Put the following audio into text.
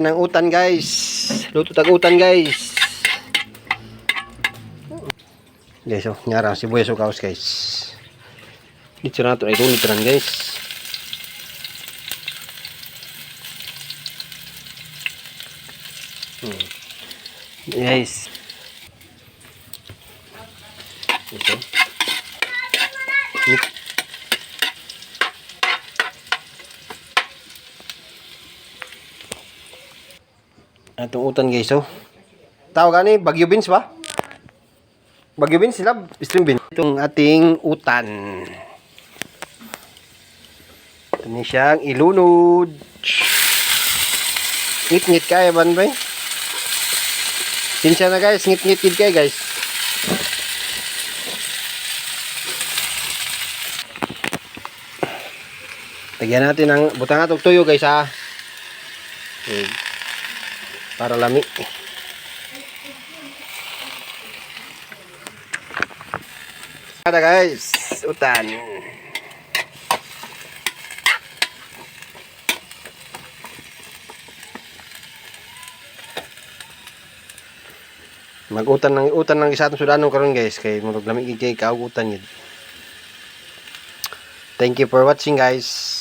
Ng utan guys. Luto tag utan guys. Guys, oh, nyara sibuyas o kaos guys. Dito na ito ay tunit ran guys. Guys. Ito. Itong utan guys, oh. Tawag ni Bagyo beans ba? Bagyo beans sila, stream beans. Itong ating utan. Ito niya siyang ilunod. Ngit-ngit kaya ban ba? Sinsya na guys, ngit-ngit kaya guys. Lagyan natin ng butang atong tuyo guys ha. Para lami. Ada guys, utan. Mag-utan ng isa atong Sudano karon guys kay murag lami kay kaugutan yun. Thank you for watching guys.